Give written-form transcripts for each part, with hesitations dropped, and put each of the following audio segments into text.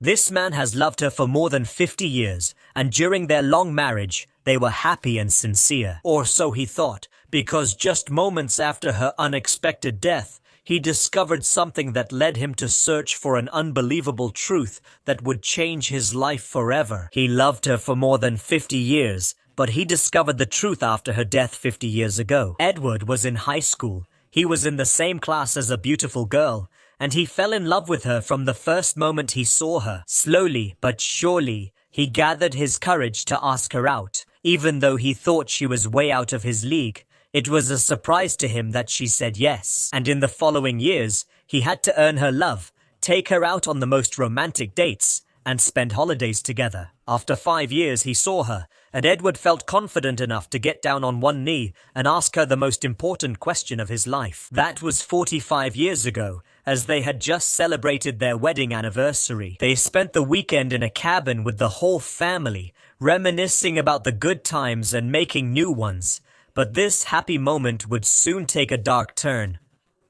This man has loved her for more than 50 years, and during their long marriage, they were happy and sincere. Or so he thought, because just moments after her unexpected death, he discovered something that led him to search for an unbelievable truth that would change his life forever. He loved her for more than 50 years, but he discovered the truth after her death 50 years ago. Edward was in high school. He was in the same class as a beautiful girl, and he fell in love with her from the first moment he saw her. Slowly but surely, he gathered his courage to ask her out. Even though he thought she was way out of his league, it was a surprise to him that she said yes. And in the following years, he had to earn her love, take her out on the most romantic dates, and spend holidays together. After 5 years, he saw her, and Edward felt confident enough to get down on one knee and ask her the most important question of his life. That was 45 years ago, as they had just celebrated their wedding anniversary. They spent the weekend in a cabin with the whole family, reminiscing about the good times and making new ones. But this happy moment would soon take a dark turn.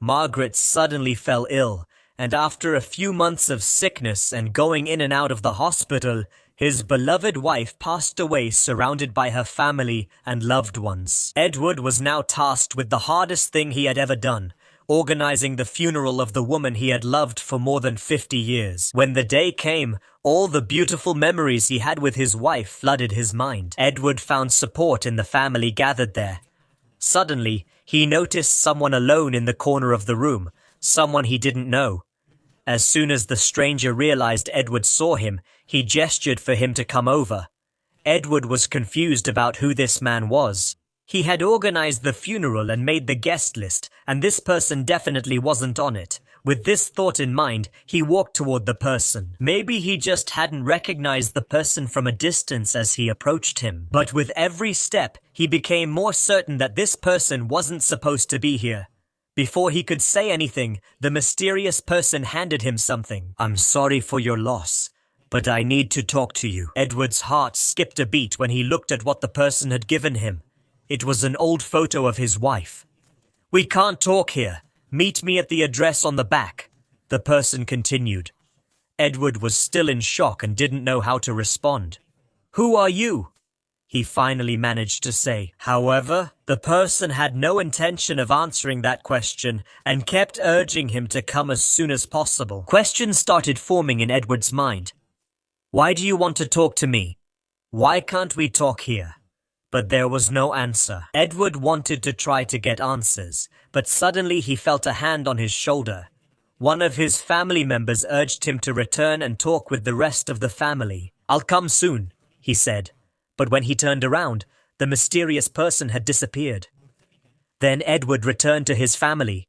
Margaret suddenly fell ill, and after a few months of sickness and going in and out of the hospital, his beloved wife passed away surrounded by her family and loved ones. Edward was now tasked with the hardest thing he had ever done, organizing the funeral of the woman he had loved for more than 50 years. When the day came, all the beautiful memories he had with his wife flooded his mind. Edward found support in the family gathered there. Suddenly, he noticed someone alone in the corner of the room, someone he didn't know. As soon as the stranger realized Edward saw him, he gestured for him to come over. Edward was confused about who this man was. He had organized the funeral and made the guest list, and this person definitely wasn't on it. With this thought in mind, he walked toward the person. Maybe he just hadn't recognized the person from a distance as he approached him. But with every step, he became more certain that this person wasn't supposed to be here. Before he could say anything, the mysterious person handed him something. "I'm sorry for your loss, but I need to talk to you." Edward's heart skipped a beat when he looked at what the person had given him. It was an old photo of his wife. "We can't talk here. Meet me at the address on the back," the person continued. Edward was still in shock and didn't know how to respond. "Who are you?" he finally managed to say. However, the person had no intention of answering that question and kept urging him to come as soon as possible. Questions started forming in Edward's mind. "Why do you want to talk to me? Why can't we talk here?" But there was no answer. Edward wanted to try to get answers, but suddenly he felt a hand on his shoulder. One of his family members urged him to return and talk with the rest of the family. "I'll come soon," he said. But when he turned around, the mysterious person had disappeared. Then Edward returned to his family.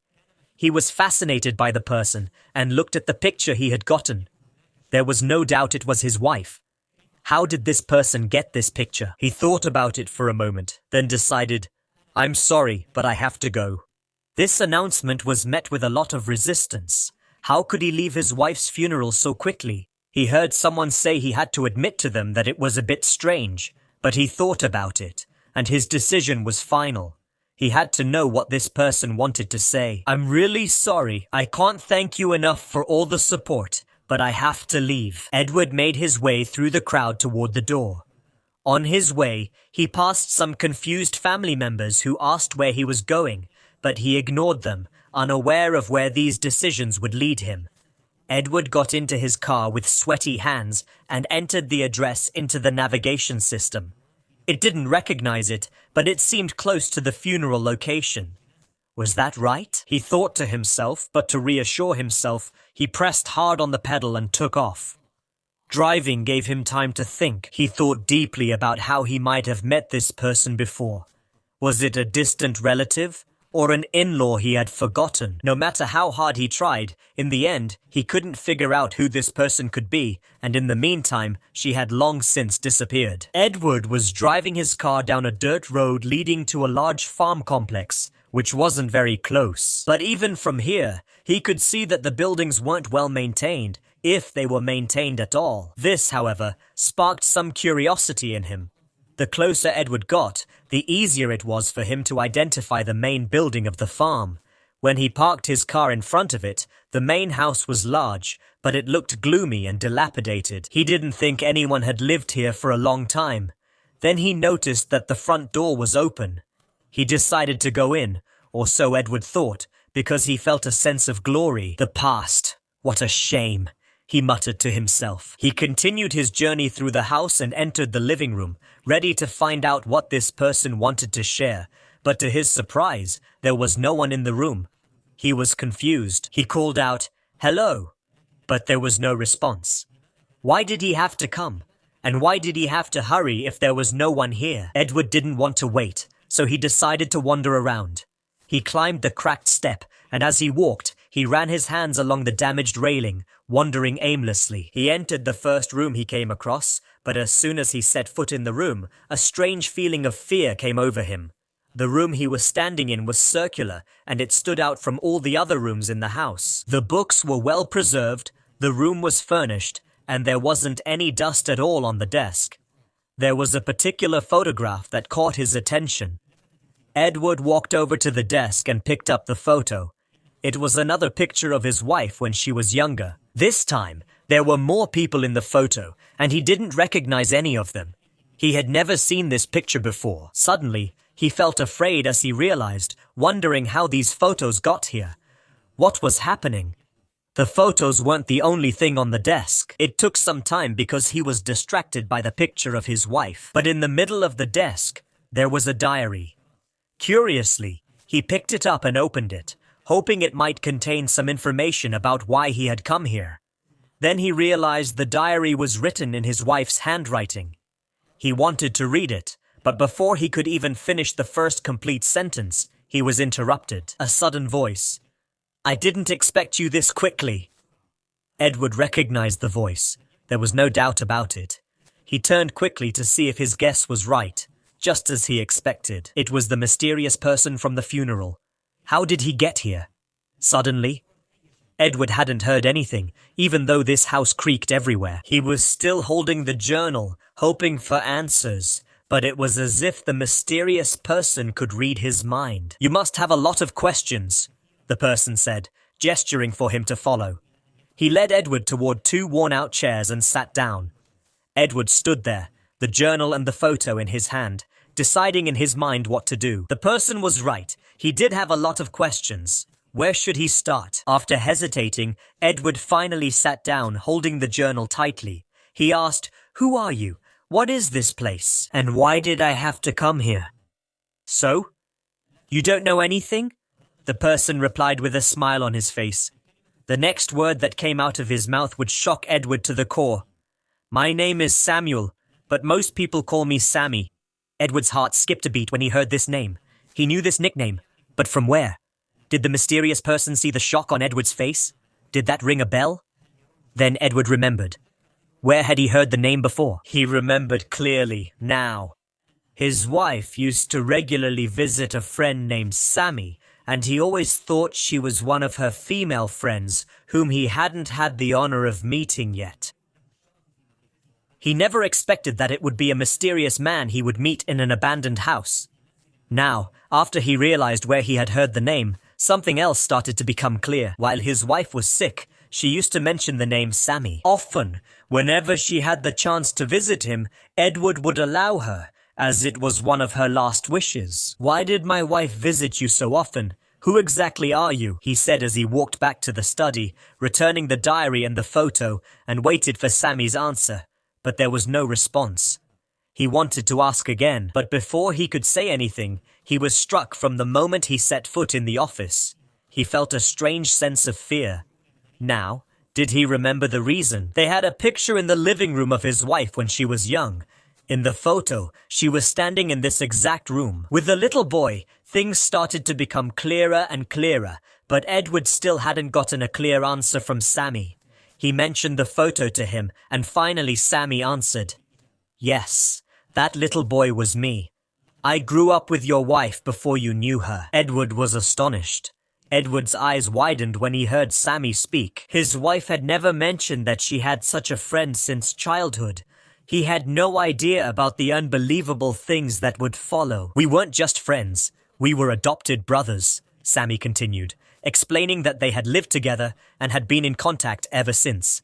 He was fascinated by the person and looked at the picture he had gotten. There was no doubt it was his wife. How did this person get this picture? He thought about it for a moment, then decided, "I'm sorry, but I have to go." This announcement was met with a lot of resistance. How could he leave his wife's funeral so quickly? He heard someone say he had to admit to them that it was a bit strange, but he thought about it, and his decision was final. He had to know what this person wanted to say. "I'm really sorry. I can't thank you enough for all the support, but I have to leave." Edward made his way through the crowd toward the door. On his way, he passed some confused family members who asked where he was going, but he ignored them, unaware of where these decisions would lead him. Edward got into his car with sweaty hands and entered the address into the navigation system. It didn't recognize it, but it seemed close to the funeral location. Was that right? He thought to himself, but to reassure himself, he pressed hard on the pedal and took off. Driving gave him time to think. He thought deeply about how he might have met this person before. Was it a distant relative? Or an in-law he had forgotten? No matter how hard he tried, in the end, he couldn't figure out who this person could be, and in the meantime, she had long since disappeared. Edward was driving his car down a dirt road leading to a large farm complex, which wasn't very close. But even from here, he could see that the buildings weren't well maintained, if they were maintained at all. This, however, sparked some curiosity in him. The closer Edward got, the easier it was for him to identify the main building of the farm. When he parked his car in front of it, the main house was large, but it looked gloomy and dilapidated. He didn't think anyone had lived here for a long time. Then he noticed that the front door was open. He decided to go in, or so Edward thought, because he felt a sense of glory. The past. What a shame, he muttered to himself. He continued his journey through the house and entered the living room, ready to find out what this person wanted to share. But to his surprise, there was no one in the room. He was confused. He called out, "Hello," but there was no response. Why did he have to come? And why did he have to hurry if there was no one here? Edward didn't want to wait, so he decided to wander around. He climbed the cracked step, and as he walked, he ran his hands along the damaged railing, wandering aimlessly. He entered the first room he came across, but as soon as he set foot in the room, a strange feeling of fear came over him. The room he was standing in was circular, and it stood out from all the other rooms in the house. The books were well preserved, the room was furnished, and there wasn't any dust at all on the desk. There was a particular photograph that caught his attention. Edward walked over to the desk and picked up the photo. It was another picture of his wife when she was younger. This time, there were more people in the photo, and he didn't recognize any of them. He had never seen this picture before. Suddenly, he felt afraid as he realized, wondering how these photos got here. What was happening? The photos weren't the only thing on the desk. It took some time because he was distracted by the picture of his wife. But in the middle of the desk, there was a diary. Curiously, he picked it up and opened it, hoping it might contain some information about why he had come here. Then he realized the diary was written in his wife's handwriting. He wanted to read it, but before he could even finish the first complete sentence, he was interrupted. A sudden voice. "I didn't expect you this quickly." Edward recognized the voice. There was no doubt about it. He turned quickly to see if his guess was right, just as he expected. It was the mysterious person from the funeral. How did he get here? Suddenly? Edward hadn't heard anything, even though this house creaked everywhere. He was still holding the journal, hoping for answers, but it was as if the mysterious person could read his mind. "You must have a lot of questions," the person said, gesturing for him to follow. He led Edward toward two worn-out chairs and sat down. Edward stood there, the journal and the photo in his hand, deciding in his mind what to do. The person was right. He did have a lot of questions. Where should he start? After hesitating, Edward finally sat down, holding the journal tightly. He asked, "Who are you? What is this place? And why did I have to come here?" "So? You don't know anything?" The person replied with a smile on his face. The next word that came out of his mouth would shock Edward to the core. "My name is Samuel, but most people call me Sami." Edward's heart skipped a beat when he heard this name. He knew this nickname, but from where? Did the mysterious person see the shock on Edward's face? Did that ring a bell? Then Edward remembered. Where had he heard the name before? He remembered clearly now. His wife used to regularly visit a friend named Sami, and he always thought she was one of her female friends whom he hadn't had the honor of meeting yet. He never expected that it would be a mysterious man he would meet in an abandoned house. Now, after he realized where he had heard the name, something else started to become clear. While his wife was sick, she used to mention the name Sami. Often, whenever she had the chance to visit him, Edward would allow her, as it was one of her last wishes. "Why did my wife visit you so often? Who exactly are you?" he said as he walked back to the study, returning the diary and the photo, and waited for Sami's answer. But there was no response. He wanted to ask again, but before he could say anything, he was struck from the moment he set foot in the office. He felt a strange sense of fear. Now, did he remember the reason? They had a picture in the living room of his wife when she was young. In the photo, she was standing in this exact room. With the little boy, things started to become clearer and clearer, but Edward still hadn't gotten a clear answer from Sami. He mentioned the photo to him, and finally Sami answered. "Yes, that little boy was me. I grew up with your wife before you knew her." Edward was astonished. Edward's eyes widened when he heard Sami speak. His wife had never mentioned that she had such a friend since childhood. He had no idea about the unbelievable things that would follow. "We weren't just friends. We were adopted brothers," Sami continued. explaining that they had lived together and had been in contact ever since.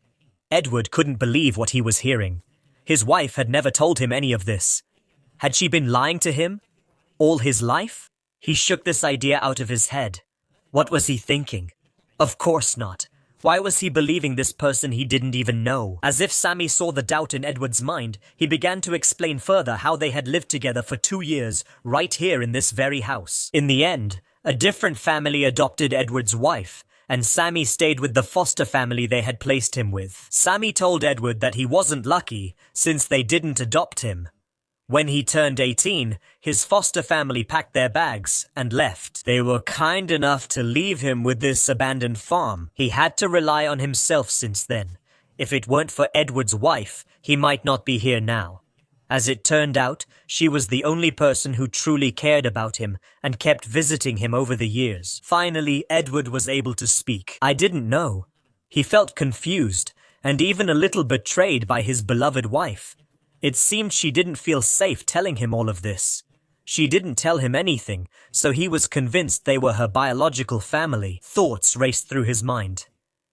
Edward couldn't believe what he was hearing. His wife had never told him any of this. Had she been lying to him all his life? He shook this idea out of his head. What was he thinking? Of course not. Why was he believing this person he didn't even know? As if Sami saw the doubt in Edward's mind, he began to explain further how they had lived together for 2 years, right here in this very house. In the end, a different family adopted Edward's wife, and Sami stayed with the foster family they had placed him with. Sami told Edward that he wasn't lucky, since they didn't adopt him. When he turned 18, his foster family packed their bags and left. They were kind enough to leave him with this abandoned farm. He had to rely on himself since then. If it weren't for Edward's wife, he might not be here now. As it turned out, she was the only person who truly cared about him and kept visiting him over the years. Finally, Edward was able to speak. I didn't know. He felt confused and even a little betrayed by his beloved wife. It seemed she didn't feel safe telling him all of this. She didn't tell him anything, so he was convinced they were her biological family. Thoughts raced through his mind.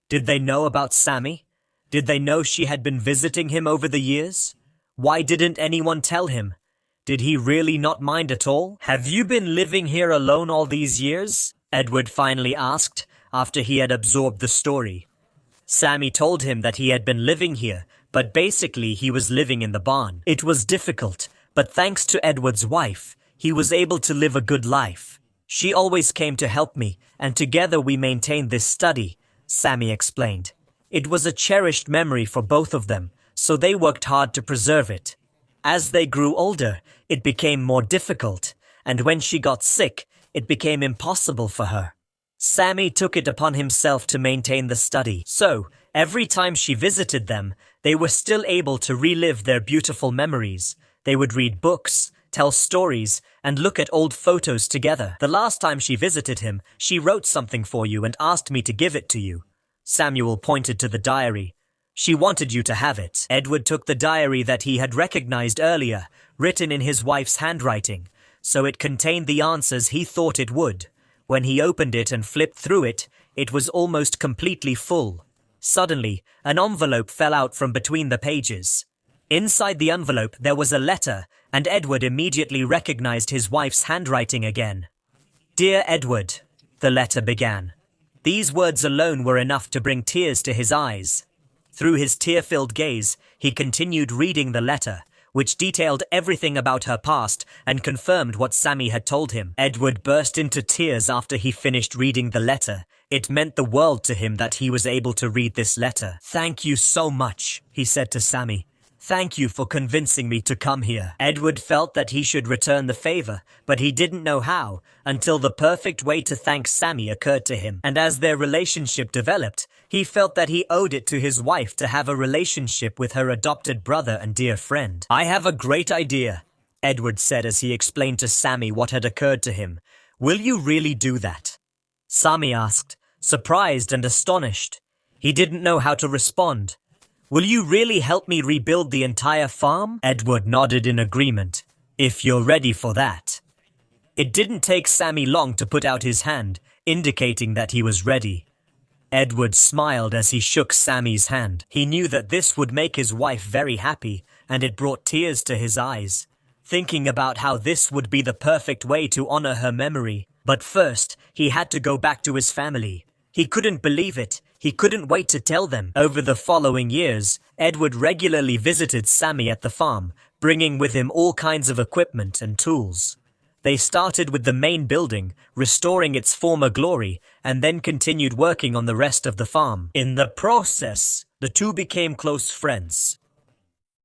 Did they know about Sami? Did they know she had been visiting him over the years? Why didn't anyone tell him? Did he really not mind at all? Have you been living here alone all these years? Edward finally asked, after he had absorbed the story. Sami told him that he had been living here, but basically he was living in the barn. It was difficult, but thanks to Edward's wife, he was able to live a good life. She always came to help me, and together we maintained this study, Sami explained. It was a cherished memory for both of them, so they worked hard to preserve it. As they grew older, it became more difficult, and when she got sick, it became impossible for her. Sami took it upon himself to maintain the study, so every time she visited them, they were still able to relive their beautiful memories. They would read books, tell stories, and look at old photos together. The last time she visited him, she wrote something for you and asked me to give it to you. Samuel pointed to the diary. She wanted you to have it. Edward took the diary that he had recognized earlier, written in his wife's handwriting, so it contained the answers he thought it would. When he opened it and flipped through it, it was almost completely full. Suddenly, an envelope fell out from between the pages. Inside the envelope there was a letter, and Edward immediately recognized his wife's handwriting again. "Dear Edward," the letter began. These words alone were enough to bring tears to his eyes. Through his tear-filled gaze, he continued reading the letter, which detailed everything about her past and confirmed what Sami had told him. Edward burst into tears after he finished reading the letter. It meant the world to him that he was able to read this letter. "Thank you so much," he said to Sami. "Thank you for convincing me to come here." Edward felt that he should return the favor, but he didn't know how, until the perfect way to thank Sami occurred to him. And as their relationship developed, he felt that he owed it to his wife to have a relationship with her adopted brother and dear friend. "I have a great idea," Edward said as he explained to Sami what had occurred to him. "Will you really do that?" Sami asked, surprised and astonished. He didn't know how to respond. "Will you really help me rebuild the entire farm?" Edward nodded in agreement. "If you're ready for that." It didn't take Sami long to put out his hand, indicating that he was ready. Edward smiled as he shook Sami's hand. He knew that this would make his wife very happy, and it brought tears to his eyes, thinking about how this would be the perfect way to honor her memory. But first, he had to go back to his family. He couldn't believe it. He couldn't wait to tell them. Over the following years, Edward regularly visited Sami at the farm, bringing with him all kinds of equipment and tools. They started with the main building, restoring its former glory, and then continued working on the rest of the farm. In the process, the two became close friends.